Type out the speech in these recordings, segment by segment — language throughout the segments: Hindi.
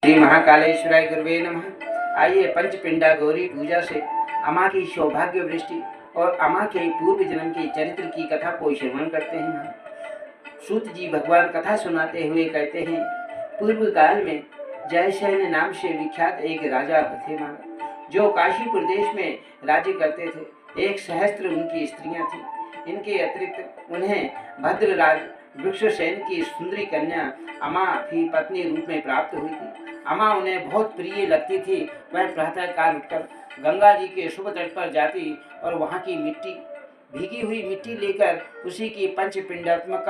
श्री महाकालेश्वराय गुरुवे नमः। आइए पंचपिंडा गौरी पूजा से अम्मा की सौभाग्य वृष्टि और अम्मा के पूर्व जन्म के चरित्र की कथा को श्रवण करते हैं। हम सूत जी भगवान कथा सुनाते हुए कहते हैं, पूर्व काल में जयसेन नाम से विख्यात एक राजा थे महाराज, जो काशी प्रदेश में राज्य करते थे। 1 सहस्त्र उनकी स्त्रियां थीं। इनके अतिरिक्त उन्हें भद्रराज वृक्षसेन की सुंदरी कन्या अम्मा की पत्नी रूप में प्राप्त हुई थी। अम्मा उन्हें बहुत प्रिय लगती थी। वह प्रातः काल उठकर गंगा जी के शुभ तट पर जाती और वहाँ की भीगी हुई मिट्टी लेकर उसी की पंचपिंडात्मक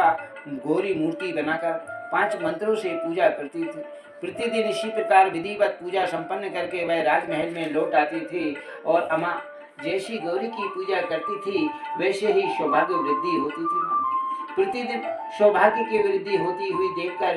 गौरी मूर्ति बनाकर 5 मंत्रों से पूजा करती थी। प्रतिदिन इसी प्रकार विधिवत पूजा संपन्न करके वह राजमहल में लौट आती थी और अम्मा जैसी गौरी की पूजा करती थी वैसे ही सौभाग्य वृद्धि होती थी। प्रतिदिन सौभाग्य की वृद्धि होती हुई देखकर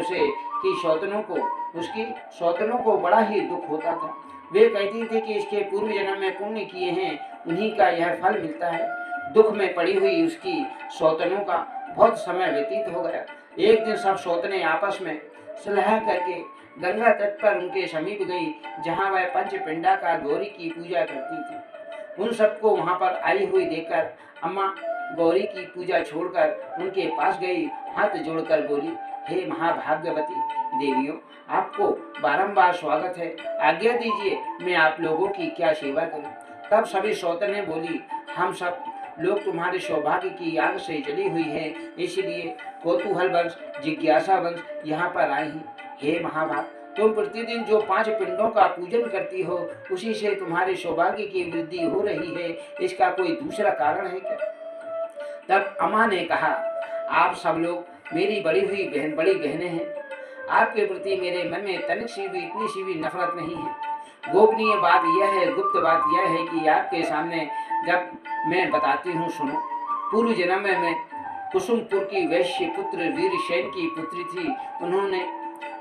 उसकी सौतनों को बड़ा ही दुख होता था। वे कहती थी कि इसके पूर्व जन्म में पुण्य किए हैं, उन्हीं का यह फल मिलता है। दुख में पड़ी हुई उसकी सौतनों का बहुत समय व्यतीत हो गया। एक दिन सब सौतनें आपस में सलाह करके गंगा तट पर उनके समीप गई, जहाँ वह पंचपिंडा का गौरी की पूजा करती थी। उन सबको वहाँ पर आई हुई देखकर अम्मा गौरी की पूजा छोड़कर उनके पास गई, हाथ जोड़कर बोली, हे महाभाग्यवती देवियों, आपको बारंबार स्वागत है। आज्ञा दीजिए, मैं आप लोगों की क्या सेवा करूं। तब सभी सौतनें बोली, हम सब लोग तुम्हारे सौभाग्य की आग से जली हुई है, इसलिए कौतूहल वंश जिज्ञासा वंश यहाँ पर आए हैं। हे महाभाग, तुम प्रतिदिन जो 5 पिंडों का पूजन करती हो, उसी से तुम्हारे सौभाग्य की वृद्धि हो रही है। इसका कोई दूसरा कारण है क्या? तब अम्मा ने कहा, आप सब लोग मेरी बड़ी बहनें हैं। आपके प्रति मेरे मन में तनिक सी भी इतनी सी भी नफरत नहीं है। गोपनीय बात यह है, गुप्त बात यह है कि आपके सामने जब मैं बताती हूँ, सुनो। पूर्व जन्म में मैं कुसुमपुर की वैश्य पुत्र वीरसेन की पुत्री थी। उन्होंने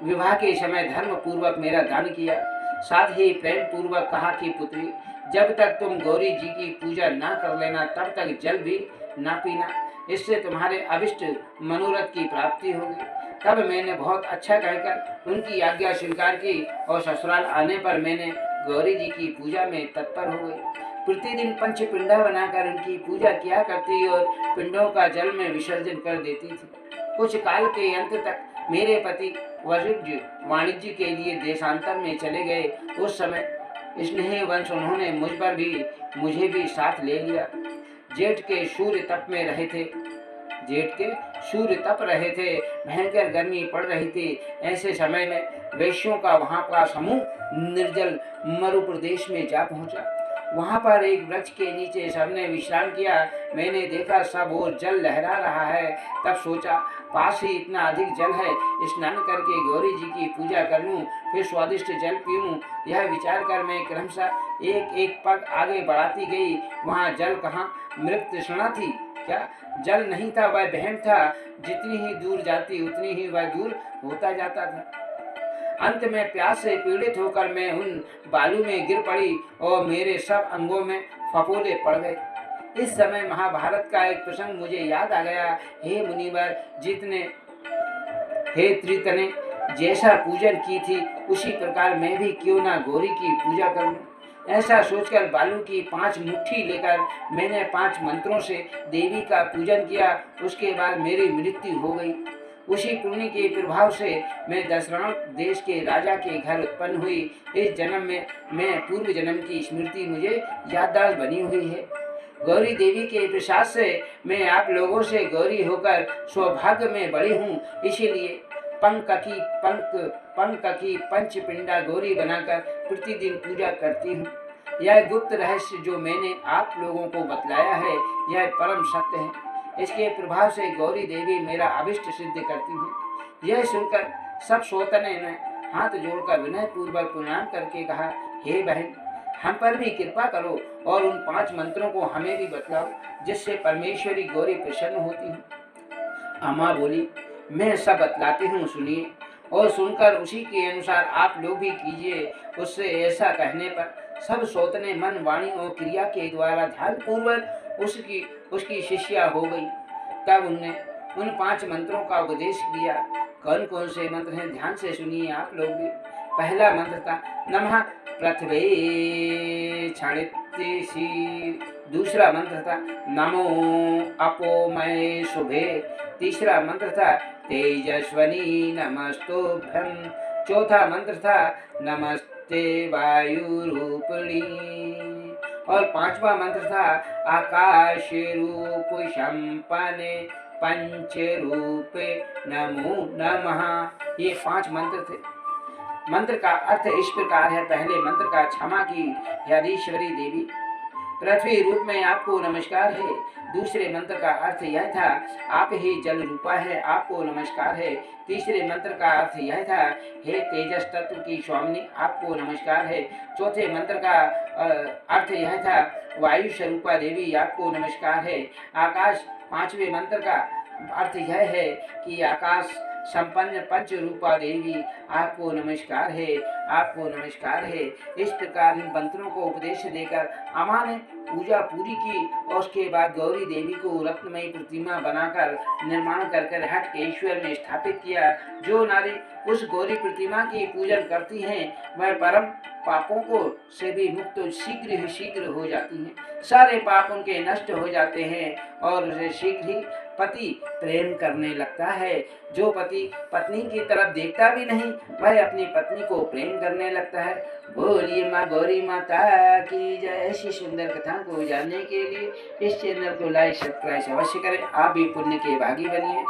विवाह के समय धर्म पूर्वक मेरा दान किया। साथ ही प्रेम पूर्वक कहा कि पुत्री, जब तक तुम गौरी जी की पूजा ना कर लेना तब तक जल भी ना पीना, इससे तुम्हारे अभिष्ट मनोरथ की प्राप्ति होगी। तब मैंने बहुत अच्छा कहकर उनकी आज्ञा स्वीकार की और ससुराल आने पर मैंने गौरी जी की पूजा में तत्पर हो गई। प्रतिदिन पंचपिंडा बनाकर उनकी पूजा किया करती और पिंडों का जल में विसर्जन कर देती थी। कुछ काल के अंत तक मेरे पति वाणिज्य के लिए देशांतर में चले गए। उस समय स्नेह वंश उन्होंने मुझे भी साथ ले लिया। जेठ के सूर्य तप रहे थे, भयंकर गर्मी पड़ रही थी। ऐसे समय में वैश्यों का वहां का समूह निर्जल मरु प्रदेश में जा पहुंचा। वहां पर एक वृक्ष के नीचे सबने विश्राम किया। मैंने देखा सब और जल लहरा रहा है। तब सोचा, पास ही इतना अधिक जल है, स्नान करके गौरी जी की पूजा कर लूं, फिर स्वादिष्ट जल पीऊं। यह विचार कर मैं क्रमशः एक पग आगे बढ़ाती गई। वहां जल कहाँ, मृत तृष्णा थी क्या? जल नहीं था, वह बहन था। जितनी ही दूर जाती उतनी ही वह दूर होता जाता था। अंत में प्यास से पीड़ित होकर मैं उन बालू में गिर पड़ी और मेरे सब अंगों में फफोले पड़ गए। इस समय महाभारत का एक प्रसंग मुझे याद आ गया। हे मुनिवर, हे त्रितने जैसा पूजन की थी, उसी प्रकार मैं भी क्यों ना गौरी की पूजा करूं। ऐसा सोचकर बालू की 5 मुट्ठी लेकर मैंने 5 मंत्रों से देवी का पूजन किया। उसके बाद मेरी मृत्यु हो गई। उसी पुण्य के प्रभाव से मैं दशरथ देश के राजा के घर उत्पन्न हुई। इस जन्म में मैं पूर्व जन्म की स्मृति मुझे याददाश्त बनी हुई है। गौरी देवी के प्रसाद से मैं आप लोगों से गौरी होकर सौभाग्य में बड़ी हूँ। इसीलिए पंक की पंचपिंडा गौरी बनाकर प्रतिदिन पूजा करती हूँ। यह गुप्त रहस्य जो मैंने आप लोगों को बतलाया है, यह परम सत्य है। इसके प्रभाव से गौरी देवी मेरा अभिष्ट सिद्ध करती है। यह सुनकर सब सौतने ने हाथ जोड़कर विनय पूर्वक प्रणाम करके कहा, हे बहन, हम पर भी कृपा करो और उन 5 मंत्रों को हमें भी बतलाओ, जिससे परमेश्वरी गौरी प्रसन्न होती है। अम्मा बोली, मैं सब बतलाती हूँ, सुनिए। और सुनकर उसी के अनुसार आप लोग भी कीजिए। उससे ऐसा कहने पर सब सौतने मन, वाणी और क्रिया के द्वारा ध्यान पूर्वक उसकी शिष्या हो गई। तब उनने उन 5 मंत्रों का उपदेश दिया। कौन कौन से मंत्र हैं, ध्यान से सुनिए आप लोग भी। पहला मंत्र था नमः पृथ्वे क्षणित्यसि। दूसरा मंत्र था नमो अपोमय शुभे। तीसरा मंत्र था तेजस्वनी नमस्तुभ्यं। चौथा मंत्र था नमस्ते वायुरूपिणी। और पांचवा मंत्र था आकाश रूप संपन्ने पंच रूपे नमो नमः। ये 5 मंत्र थे। मंत्र का अर्थ इस प्रकार है। पहले मंत्र का क्षमा की यदीश्वरी देवी, पृथ्वी रूप में आपको नमस्कार है। दूसरे मंत्र का अर्थ यह था आप ही जल रूपा है, आपको नमस्कार है। तीसरे मंत्र का अर्थ यह था हे तेजस तत्व की स्वामिनी, आपको नमस्कार है। चौथे मंत्र का अर्थ यह था वायु स्वरूपा देवी, आपको नमस्कार है। आकाश पांचवें मंत्र का अर्थ यह है कि आकाश संपन्न पंच रूपा देवी, आपको नमस्कार है, आपको नमस्कार है। इस प्रकार इन मंत्रों को उपदेश देकर अम्मा ने पूजा पूरी की और उसके बाद गौरी देवी को रत्नमयी प्रतिमा बनाकर निर्माण कर हटकेश्वर में स्थापित किया। जो नारी उस गौरी प्रतिमा की पूजन करती हैं वह परम पापों को से भी मुक्त शीघ्र ही शीघ्र हो जाती हैं। सारे पाप उनके नष्ट हो जाते हैं और उसे शीघ्र ही पति प्रेम करने लगता है। जो पति पत्नी की तरफ देखता भी नहीं वह अपनी पत्नी को प्रेम करने लगता है। बोलिए माँ गौरी माता की जय। ऐसी सुंदर कथा को जानने के लिए इस चैनल को लाइक सब्सक्राइब अवश्य करें। आप भी पुण्य के भागी बनिए।